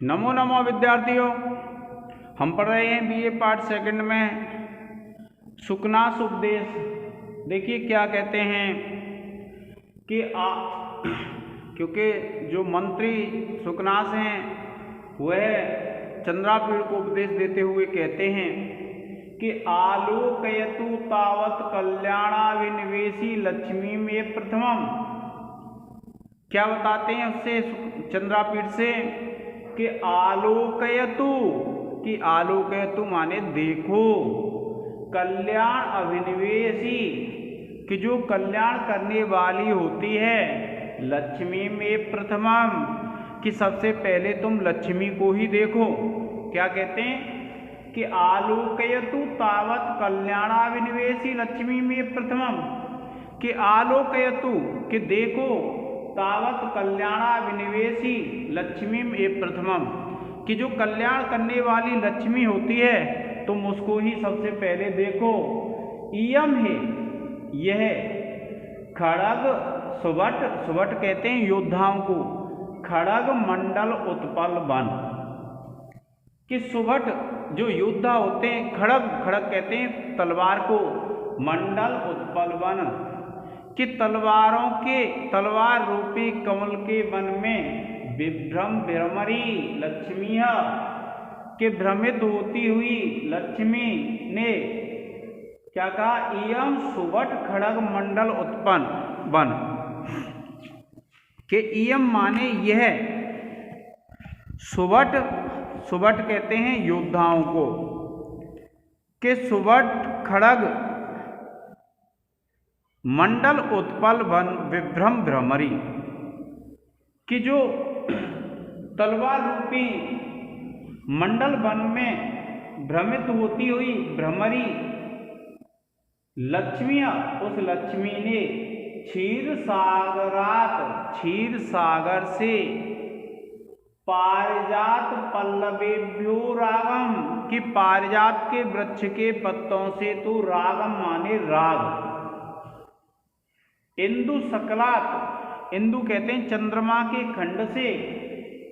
नमो नमो विद्यार्थियों, हम पढ़ रहे हैं बीए पार्ट सेकंड में सुकनास उपदेश। देखिए क्या कहते हैं कि क्योंकि जो मंत्री सुकनास हैं वह चंद्रापीड़ को उपदेश देते हुए कहते हैं कि आलोकयतु तावत कल्याणाविनिवेशी लक्ष्मी में प्रथमम। क्या बताते हैं उससे चंद्रापीड़ से कि आलोकयतु, कि आलोकयतु माने देखो, कल्याण अभिनिवेशी, कि जो कल्याण करने वाली होती है, लक्ष्मी में प्रथमम, कि सबसे पहले तुम लक्ष्मी को ही देखो। क्या कहते हैं कि आलोकयतु तावत कल्याणाविनिवेशी लक्ष्मी में प्रथमम, कि आलोकयतु, कि देखो, तावत कल्याणाविनिवेशी लक्ष्मी में प्रथमम, कि जो कल्याण करने वाली लक्ष्मी होती है तुम उसको ही सबसे पहले देखो। इयम है यह खड़ग सुबट, सुबट कहते हैं योद्धाओं को, खड़ग मंडल उत्पल वन, कि सुबट जो योद्धा होते हैं, खड़ग, खड़ग कहते हैं तलवार को, मंडल उत्पल वन, कि तलवारों के, तलवार रूपी कमल के वन में विभ्रम भ्रमरी लक्ष्मी, के भ्रमित होती हुई लक्ष्मी ने क्या कहा, इयम सुबट खड़ग मंडल उत्पन्न वन, के इयम माने यह, सुबट, सुबट कहते हैं योद्धाओं को, के सुबट खड़ग मंडल उत्पल वन विभ्रम भ्रमरी, कि जो तलवार रूपी मंडल वन में भ्रमित होती हुई भ्रमरी लक्ष्मियां, उस लक्ष्मी ने क्षीर सागरात, क्षीर सागर से पारिजात पल्लवेभ्यो रागम, कि पारिजात के वृक्ष के पत्तों से तो रागम माने राग, इंदु सकलात, इंदु कहते हैं चंद्रमा के खंड से,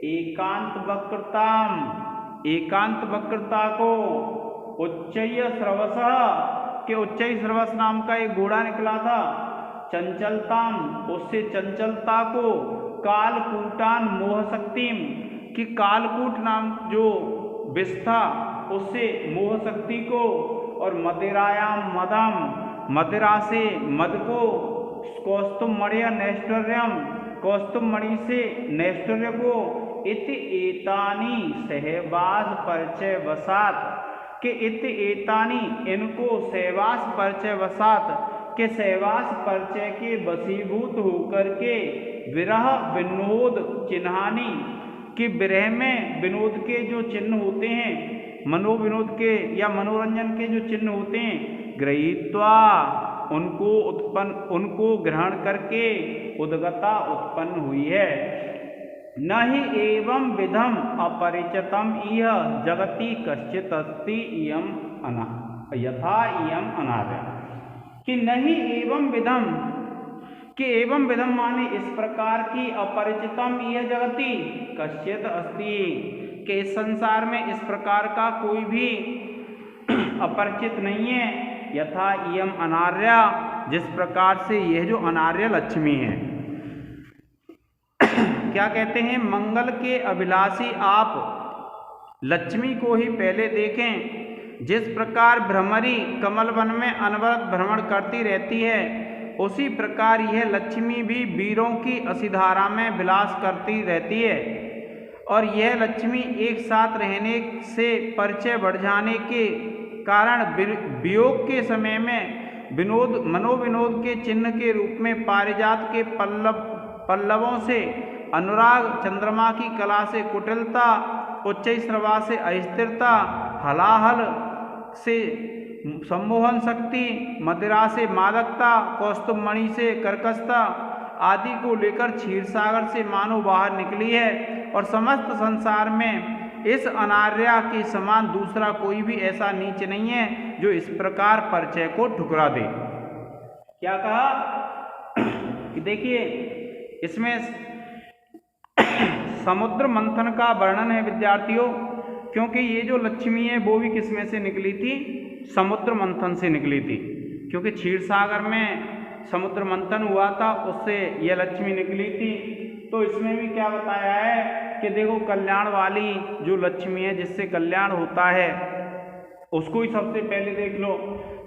एकांत वक्रताम, एकांत वक्रता को, उच्चय श्रवस, के उच्चय श्रवस नाम का एक घोड़ा निकला था, चंचलताम, उससे चंचलता को, कालकूटान मोह शक्तिम, कि कालकूट नाम जो विष था उससे मोह शक्ति को, और मदिरायाम मदम, मदिरा से मद को, कौस्तुम मणिया नैष्ठर्यम, कौस्तुम मणि से नैष्ठर्य को, इति एतानी सहवास परिचय वसात, के इति एतानी इनको सहवास परिचय वसात, के सहवास परिचय के वशीभूत होकर के विरह विनोद चिन्हानी, कि विरह में विनोद के जो चिन्ह होते हैं, मनोविनोद के या मनोरंजन के जो चिन्ह होते हैं, गृहीत्वा उनको उत्पन्न, उनको ग्रहण करके उद्गता उत्पन्न हुई है। न ही एवं विधम अपरिचितम इह जगति कश्चित अस्ति इयम अना, यथा इयम अनार्य, कि नहीं एवं विधम, कि एवं विधम माने इस प्रकार की, अपरिचितम यह जगति कश्चित अस्ति, कि इस संसार में इस प्रकार का कोई भी अपरिचित नहीं है, यथा इयम अनार्या, जिस प्रकार से यह जो अनार्य लक्ष्मी है। क्या कहते हैं, मंगल के अभिलाषी आप लक्ष्मी को ही पहले देखें, जिस प्रकार भ्रमरी कमल वन में अनवरत भ्रमण करती रहती है, उसी प्रकार यह लक्ष्मी भी वीरों की असिधारा में विलास करती रहती है, और यह लक्ष्मी एक साथ रहने से परिचय बढ़ जाने के कारण वियोग के समय में विनोद, मनोविनोद के चिन्ह के रूप में पारिजात के पल्लवों से अनुराग, चंद्रमा की कला से कुटिलता, उच्च श्रवा से अस्थिरता, हलाहल से सम्मोहन शक्ति, मदिरा से मादकता, कौस्तुभ मणि से कर्कशता आदि को लेकर क्षीरसागर से मानो बाहर निकली है, और समस्त संसार में इस अनार्या के समान दूसरा कोई भी ऐसा नीच नहीं है जो इस प्रकार परिचय को ठुकरा दे। क्या कहा कि देखिए इसमें समुद्र मंथन का वर्णन है विद्यार्थियों, क्योंकि ये जो लक्ष्मी है वो भी किस में से निकली थी, समुद्र मंथन से निकली थी, क्योंकि क्षीर सागर में समुद्र मंथन हुआ था, उससे यह लक्ष्मी निकली थी। तो इसमें भी क्या बताया है कि देखो कल्याण वाली जो लक्ष्मी है, जिससे कल्याण होता है, उसको ही सबसे पहले देख लो।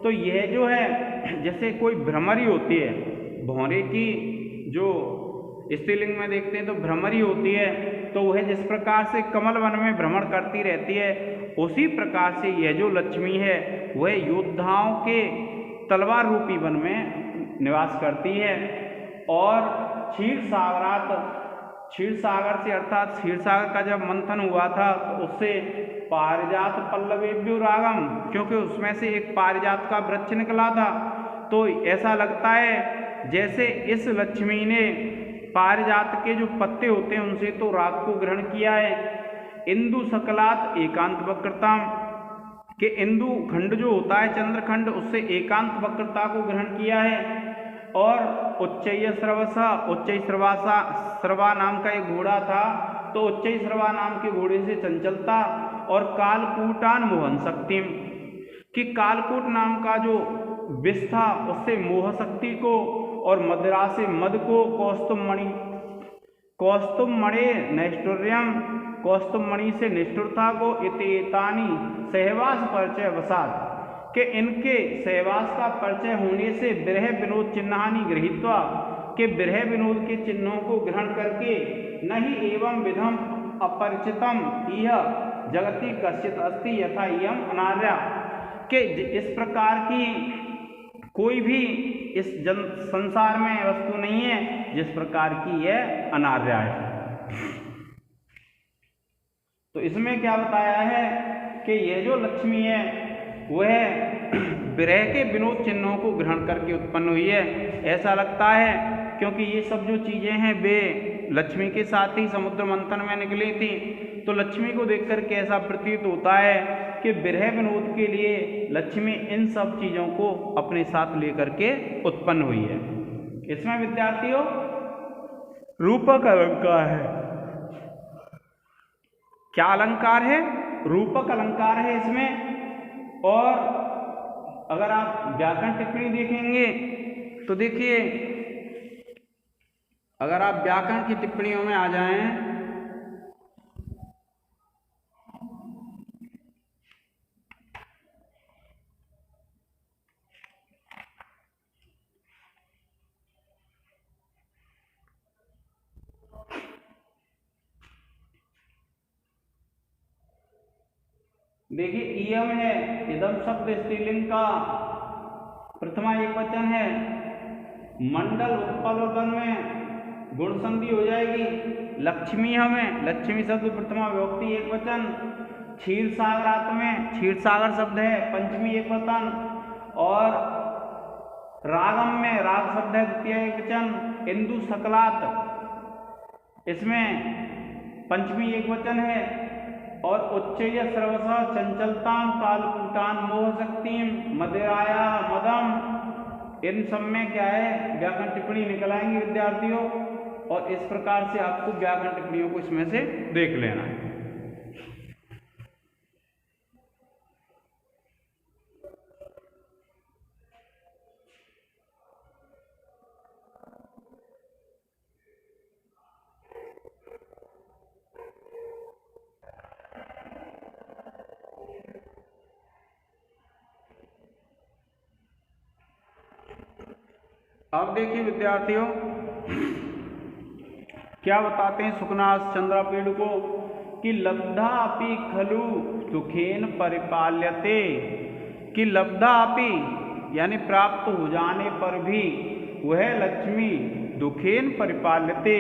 तो यह जो है जैसे कोई भ्रमरी होती है, भौरे की जो स्त्रीलिंग में देखते हैं तो भ्रमरी होती है, तो वह जिस प्रकार से कमल वन में भ्रमण करती रहती है, उसी प्रकार से यह जो लक्ष्मी है वह योद्धाओं के तलवार रूपी वन में निवास करती है। और क्षीर सागर से अर्थात क्षीर सागर का जब मंथन हुआ था तो उससे पारिजात पल्लवेभ्यो रागम, क्योंकि उसमें से एक पारिजात का वृक्ष निकला था। तो ऐसा लगता है जैसे इस लक्ष्मी ने पारिजात के जो पत्ते होते हैं उनसे तो राग को ग्रहण किया है। इंदु सकलात एकांत वक्रता, कि इंदु खंड जो होता है चंद्रखंड, उससे एकांत वक्रता को ग्रहण किया है। और उच्चय श्रवा नाम का एक घोड़ा था, तो उच्चय श्रवा नाम के घोड़े से चंचलता। और कालकूटान मोहन शक्तिम, कि कालकूट नाम का जो विष था उससे मोह शक्ति को, और मदिरा से मद को, कौस्तुममणे नैष्ठुर्यम, कौस्तुममणि से निष्ठुरता को, इतेतानी सहवास परिचय वसात, के इनके सहवास का परिचय होने से विरह विनोद चिन्हानि गृहीत्वा, के विरह विनोद के चिन्हों को ग्रहण करके, नहीं एवं विधम अपरिचितम यह जगति कश्चित अस्ति यथा इयम अनार्या, के इस प्रकार की कोई भी इस संसार में वस्तु नहीं है जिस प्रकार की यह अनार्या है। तो इसमें क्या बताया है कि यह जो लक्ष्मी है वह विरह के विनोद चिन्हों को ग्रहण करके उत्पन्न हुई है, ऐसा लगता है, क्योंकि ये सब जो चीज़ें हैं वे लक्ष्मी के साथ ही समुद्र मंथन में निकली थी। तो लक्ष्मी को देखकर के ऐसा प्रतीत होता है कि विरह विनोद के लिए लक्ष्मी इन सब चीज़ों को अपने साथ लेकर के उत्पन्न हुई है। इसमें विद्यार्थियों रूपक अलंकार है। क्या अलंकार है? रूपक अलंकार है इसमें। और अगर आप व्याकरण टिप्पणी देखेंगे तो देखिए, अगर आप व्याकरण की टिप्पणियों में आ जाएं देखिए, इयम है इदम शब्द स्त्रीलिंग का प्रथमा एक वचन है। मंडल उत्पल वन में गुण संधि हो जाएगी। लक्ष्मी हमें लक्ष्मी शब्द प्रथमा विभक्ति एक वचन। क्षीर सागरात में क्षीर सागर शब्द है पंचमी एक वचन। और रागम में राग शब्द है द्वितीय एक वचन। इंदु सकलात इसमें पंचमी एक वचन है। और उच्चय सर्वसा चंचलताम कालकूटान मोह शक्तिम मदिराया मदम, इन सब में क्या है व्याकरण टिप्पणी निकल आएंगे विद्यार्थियों। और इस प्रकार से आपको व्याकरण टिप्पणियों को इसमें से देख लेना है। अब देखिए विद्यार्थियों क्या बताते हैं सुकनाथ चंद्रापीड़ को कि लब्धा अपि खलु सुखेन परिपाल्यते, कि लब्धा अपि यानी प्राप्त हो जाने पर भी वह लक्ष्मी दुखेन परिपाल्यते,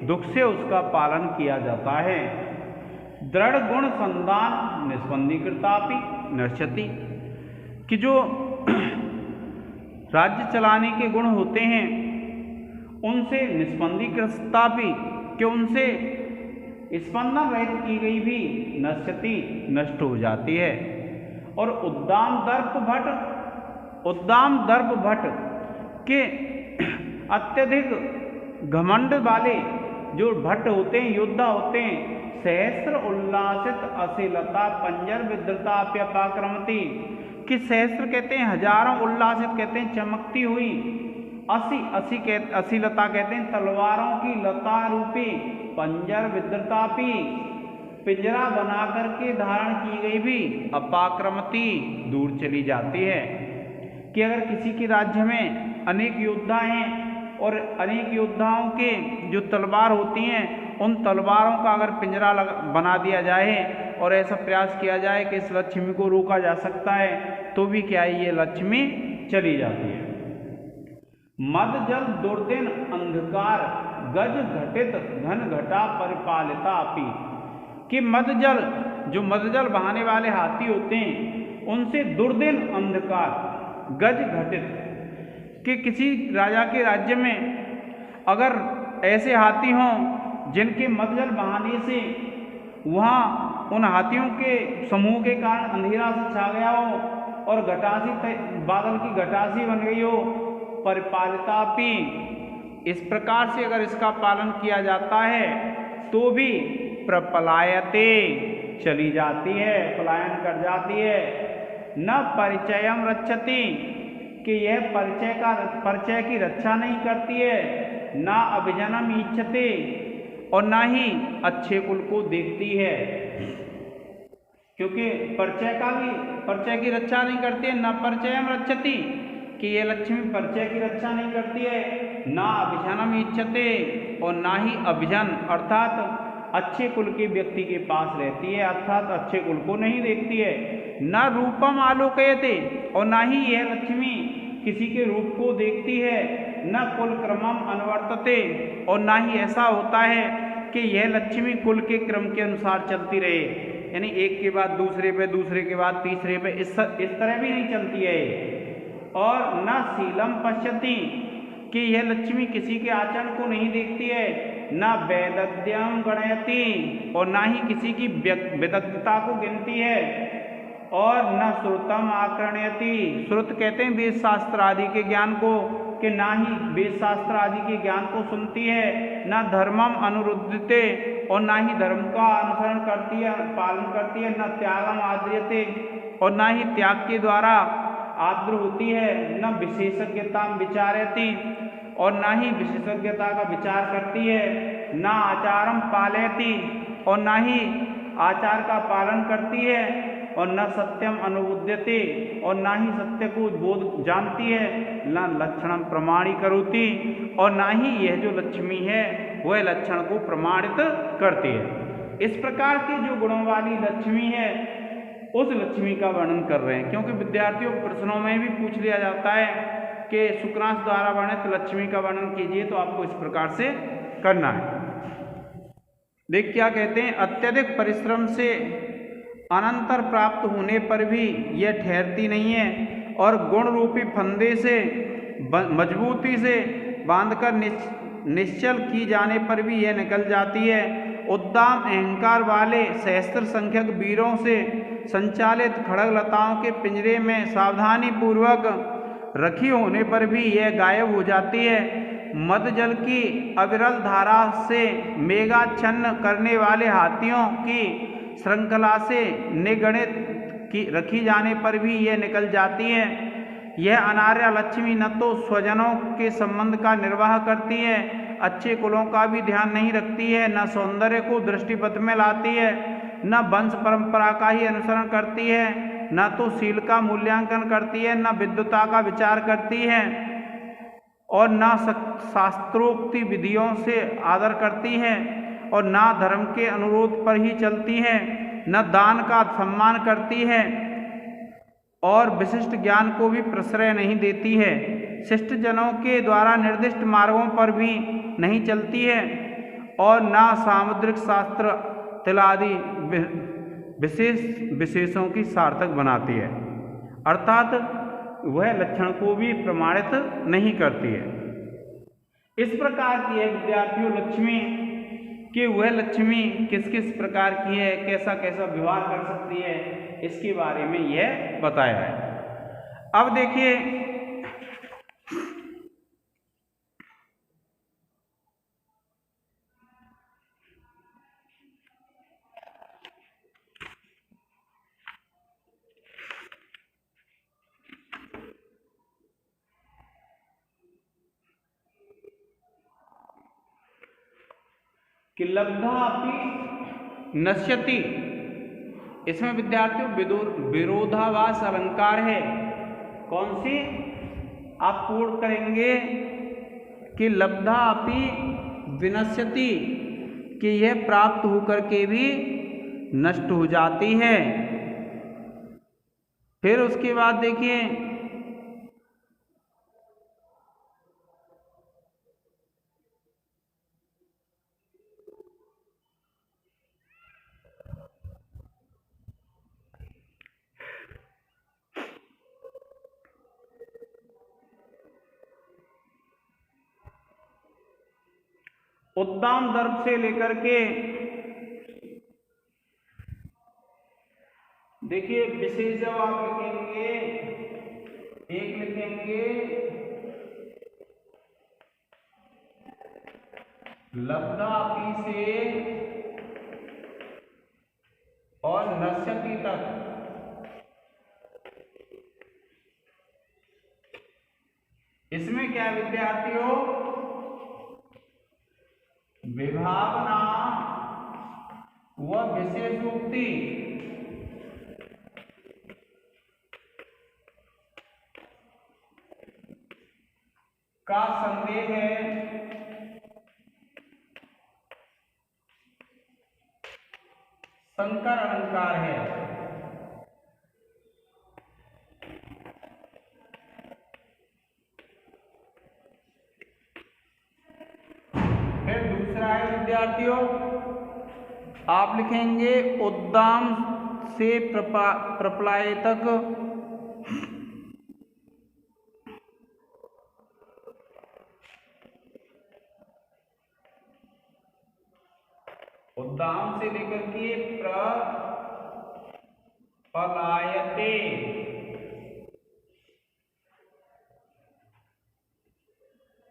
दुख से उसका पालन किया जाता है। दृढ़ गुण संदान निस्पंदीकृतापि नश्यति, कि जो राज्य चलाने के गुण होते हैं उनसे निस्पंदीकृता भी, कि उनसे स्पंदन रहित की गई भी नश्यति नष्ट हो जाती है। और उद्दाम दर्प भट्ट के अत्यधिक घमंड वाले जो भट्ट होते हैं, योद्धा होते हैं, सहस्र उल्लासित असिलता पंजर विद्रता अप्यपाक्रमति, कि सहस्र कहते हैं हजारों, उल्लासित कहते हैं चमकती हुई, असिलता कहते हैं तलवारों की लता रूपी, पंजर विद्रतापी पिंजरा बना करके धारण की गई भी अपाक्रमति दूर चली जाती है। कि अगर किसी के राज्य में अनेक योद्धा हैं और अनेक योद्धाओं के जो तलवार होती हैं, उन तलवारों का अगर पिंजरा बना दिया जाए और ऐसा प्रयास किया जाए कि इस लक्ष्मी को रोका जा सकता है, तो भी क्या है, ये लक्ष्मी चली जाती है। मद जल दुर्दिन अंधकार गज घटित घन घटा परिपालिता अपी, कि मदजल, जो मदजल बहाने वाले हाथी होते हैं, उनसे दुर्दिन अंधकार गज घटित, कि किसी राजा के राज्य में अगर ऐसे हाथी हों जिनके मदजल बहाने से वहाँ उन हाथियों के समूह के कारण अंधेरा से छा गया हो और घटासी, बादल की घटासी बन गई हो, परिपालितापि, इस प्रकार से अगर इसका पालन किया जाता है तो भी प्रपलायते चली जाती है, पलायन कर जाती है। न परिचयम रक्षति, कि यह परिचय की रक्षा नहीं करती है, ना अभिजनम इच्छते, और ना ही अच्छे कुल को देखती है, क्योंकि परिचय की रक्षा नहीं करती है। न परिचयम रक्षति, कि यह लक्ष्मी परिचय की रक्षा नहीं करती है, ना अभिजनम इच्छते, और ना ही अभिजन अर्थात अच्छे कुल के व्यक्ति के पास रहती है, अर्थात अच्छे कुल को नहीं देखती है। न रूपम आलोकयते, और ना ही यह लक्ष्मी किसी के रूप को देखती है। न कुल क्रमम अनुवर्तते, और ना ही ऐसा होता है कि यह लक्ष्मी कुल के क्रम के अनुसार चलती रहे, यानी एक के बाद दूसरे पे, दूसरे के बाद तीसरे पे, इस तरह भी नहीं चलती है। और न शीलम पश्यति, कि यह लक्ष्मी किसी के आचरण को नहीं देखती है। न वैदग्ध्यम गणयति, और ना ही किसी की विदग्धता को गिनती है। और न श्रुतम आकर्णयति, श्रुत कहते हैं वेद शास्त्र आदि के ज्ञान को, कि ना ही वेद शास्त्र आदि के ज्ञान को सुनती है। न धर्मम अनुरुद्धते, और ना ही धर्म का अनुसरण करती है, पालन करती है। न त्यागम आद्रियते, और ना ही त्याग के द्वारा आद्र होती है। न विशेषज्ञता विचारयति, और ना ही विशेषज्ञता का विचार करती है। न आचारम पालयति, और ना ही आचार का पालन करती है। और न सत्यम अनुबुध्यते, और ना ही सत्य को बोध जानती है। न लक्षणम प्रमाणीकरोति, और ना ही यह जो लक्ष्मी है वह लक्षण को प्रमाणित करती है। इस प्रकार की जो गुणों वाली लक्ष्मी है, उस लक्ष्मी का वर्णन कर रहे हैं। क्योंकि विद्यार्थियों प्रश्नों में भी पूछ लिया जाता है कि शुक्रांश द्वारा वर्णित लक्ष्मी का वर्णन कीजिए, तो आपको इस प्रकार से करना है। देख क्या कहते हैं, अत्यधिक परिश्रम से अनंतर प्राप्त होने पर भी यह ठहरती नहीं है, और गुण रूपी फंदे से मजबूती से बांधकर निश्चल की जाने पर भी यह निकल जाती है। उद्दाम अहंकार वाले सहस्त्र संख्यक वीरों से संचालित खड़ग लताओं के पिंजरे में सावधानी पूर्वक रखी होने पर भी यह गायब हो जाती है। मद जल की अविरल धारा से मेघाच्छन्न करने वाले हाथियों की श्रृंखला से निगणित की रखी जाने पर भी यह निकल जाती है। यह अनार्या लक्ष्मी न तो स्वजनों के संबंध का निर्वाह करती है, अच्छे कुलों का भी ध्यान नहीं रखती है, न सौंदर्य को दृष्टिपथ में लाती है, न वंश परंपरा का ही अनुसरण करती है, न तो शील का मूल्यांकन करती है, न विद्वता का विचार करती है, और न शास्त्रोक्ति विधियों से आदर करती है, और न धर्म के अनुरोध पर ही चलती है, न दान का सम्मान करती है, और विशिष्ट ज्ञान को भी प्रश्रय नहीं देती है। शिष्ट जनों के द्वारा निर्दिष्ट मार्गों पर भी नहीं चलती है, और न सामुद्रिक शास्त्र तिलादि विशेषों की सार्थक बनाती है, अर्थात वह लक्षण को भी प्रमाणित नहीं करती है। इस प्रकार की है विद्यार्थियों लक्ष्मी, कि वह लक्ष्मी किस किस प्रकार की है, कैसा कैसा व्यवहार कर सकती है, इसके बारे में यह बताया है। अब देखिए कि लब्धा अपि नश्यति, इसमें विद्यार्थियों विरोधाभास अलंकार है। कौन सी? आप पूर्ण करेंगे कि लब्धा अपि विनश्यति, कि यह प्राप्त होकर के भी नष्ट हो जाती है। फिर उसके बाद देखिए उद्दाम दर्भ से लेकर के देखिए विशेष जब आप लिखेंगे, एक लिखेंगे लब्धा अपि से और नश्यति तक, इसमें क्या है विद्यार्थियों? विभावना व विशेषोक्ति का संदेह है, संकर अलंकार है। फिर दूसरा है विद्यार्थियों, आप लिखेंगे उद्दाम से प्रप्लाय तक, उद्दाम से लेकर के प्रपलायते,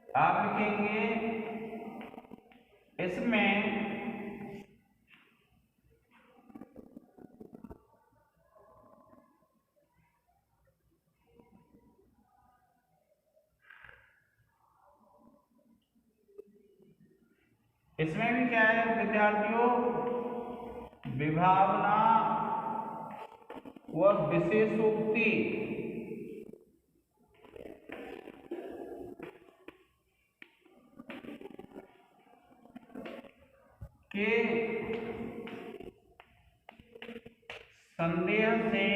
आप लिखेंगे इसमें इसमें भी क्या है विद्यार्थियों? विभावना व विशेषोक्ति के संदेह से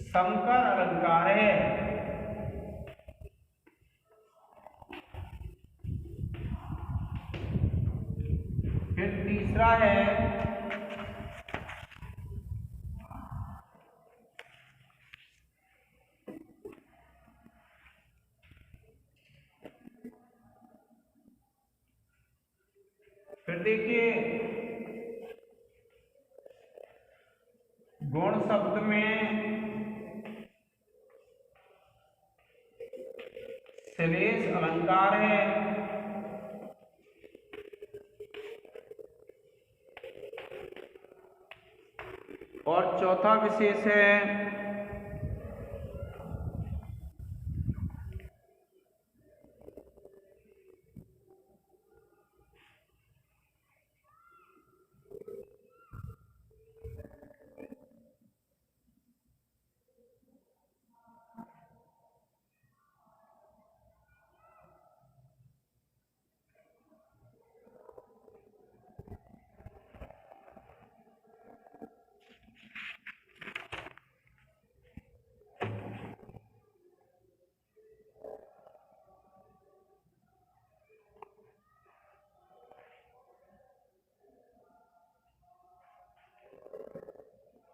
संकर अलंकार है। फिर तीसरा है फिर देखिए गुण शब्द में श्लेष अलंकार है। और चौथा विशेष है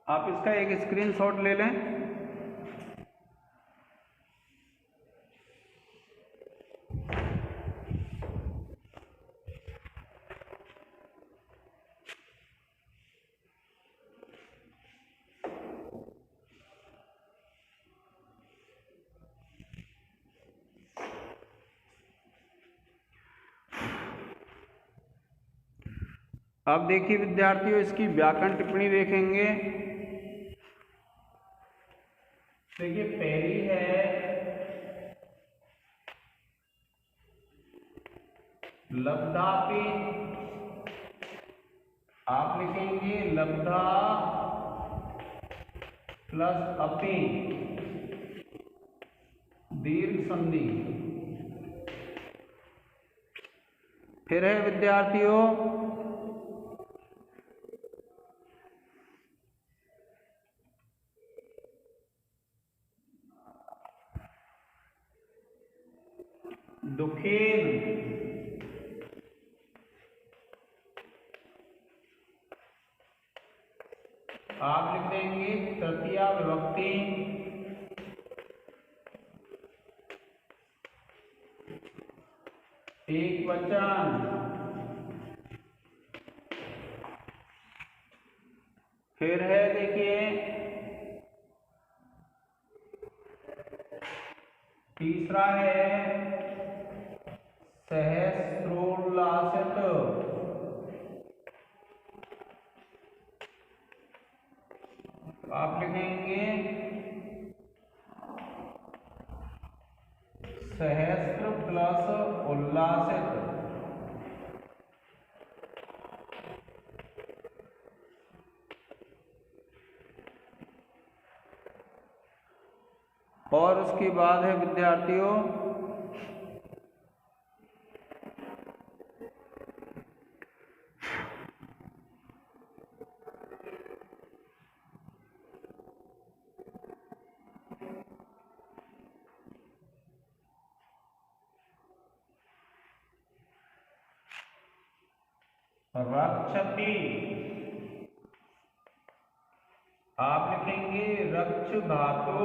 आप इसका एक स्क्रीनशॉट ले लें। अब देखिए विद्यार्थियों इसकी व्याकरण टिप्पणी देखेंगे। देखिए पहली है लब्धा पे आप लिखेंगे लब्धा प्लस अपि दीर्घ संधि। फिर है विद्यार्थियों दुखेन। आप लिख देंगे तृतीया विभक्ति एक वचन। फिर है देखिए तीसरा है सहस्रोल्लासित। आप लिखेंगे सहस्त्र प्लस उल्लासित। और उसके बाद है विद्यार्थियों रक्षति। आप लिखेंगे रक्ष धातु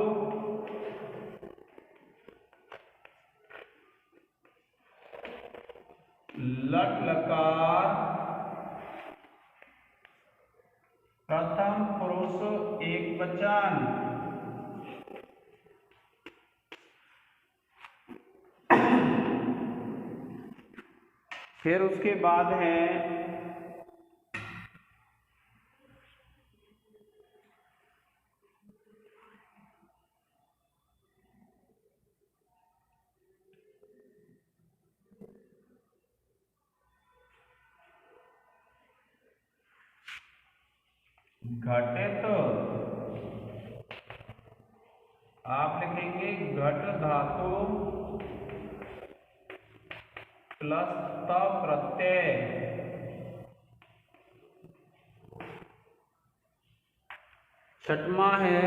लट लकार प्रथम पुरुष एक वचन। फिर उसके बाद है घटित। आप लिखेंगे घट धातु प्लस त प्रत्यय। छठवां है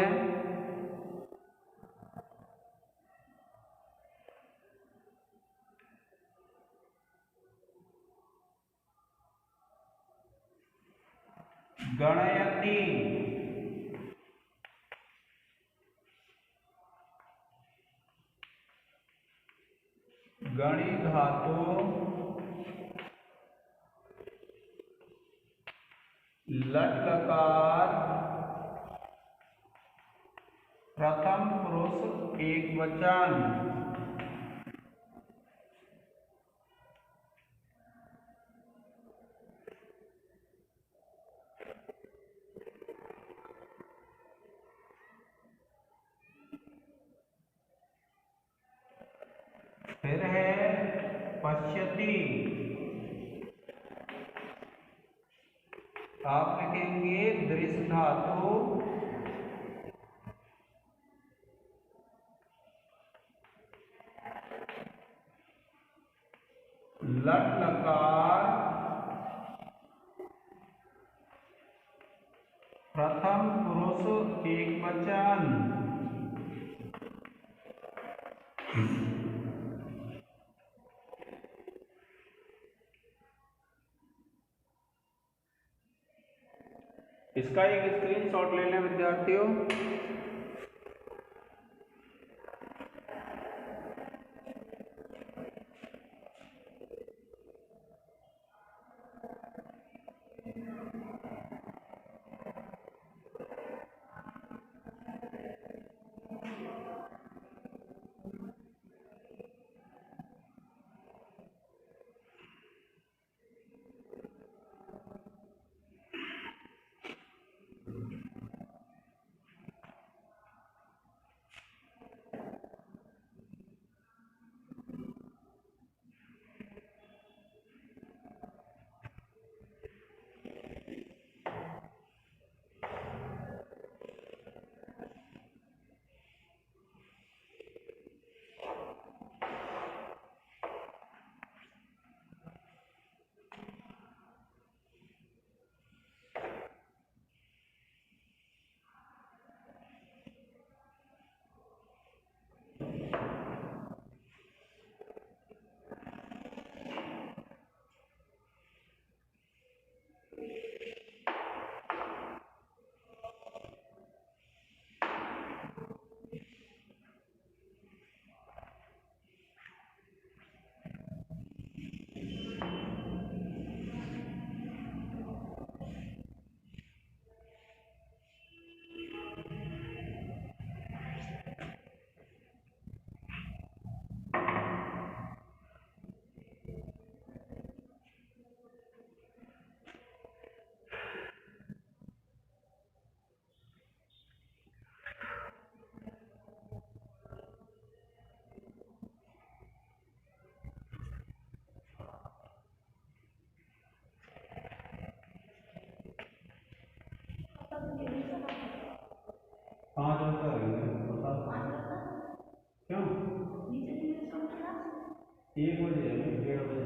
गणयति। गणि धातु लट लकार प्रथम पुरुष एक वचन। फिर है पश्यति। आप लिखेंगे दृश्य धातु लट लकार प्रथम पुरुष एक वचन। इसका एक स्क्रीनशॉट ले लें विद्यार्थियों। 5 होता है बता क्यों 1 बजे 1:30 बजे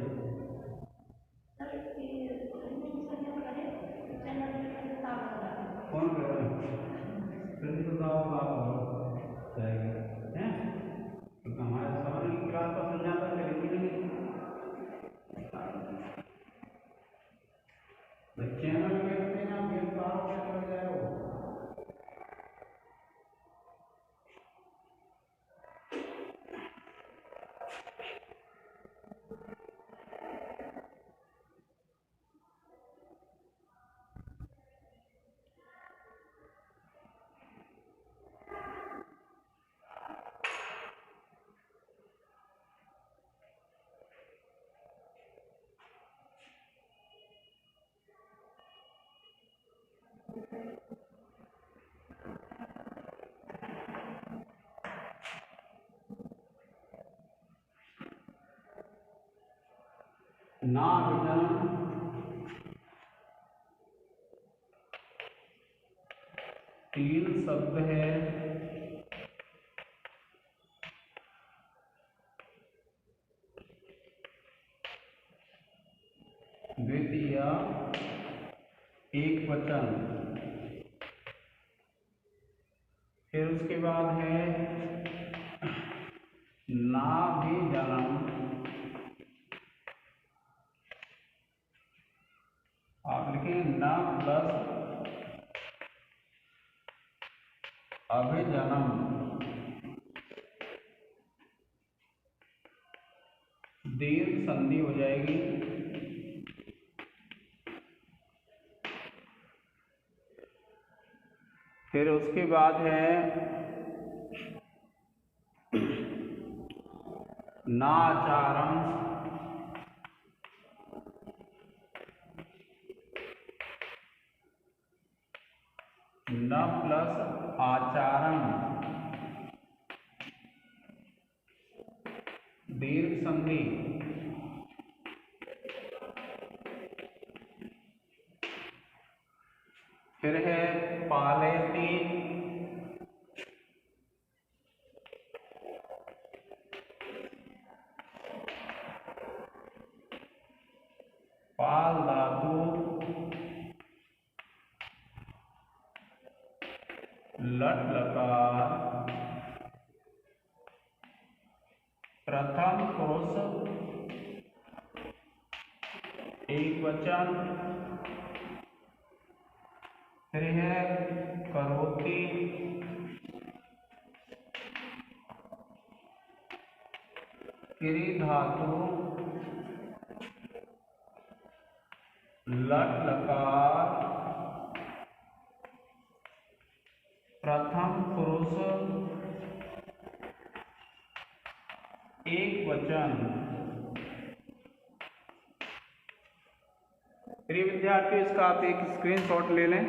कौन कर रहे हैं फिर तो आप हैं तो हमारे सवाल की क्लास का समझाता है चैनल पे ना गिरफ्तार कर जाए वो ना विजन 3 शब्द है द्वितीय एक वचन। फिर उसके बाद है ना भी जन्म, आप लिखें न प्लस अभिजनम, दीर्घ संधि हो जाएगी। फिर उसके बाद है नाचारम, न प्लस आचारम, दीर्घ संधि। फिर है पालेती, पाल धातु, लट लकार, प्रथम पुरुष एक वचन। फिर है करोति, किरी धातु, लट लकार, प्रथम पुरुष एक वचन। प्रिय विद्यार्थियों, इसका आप एक स्क्रीनशॉट ले लें।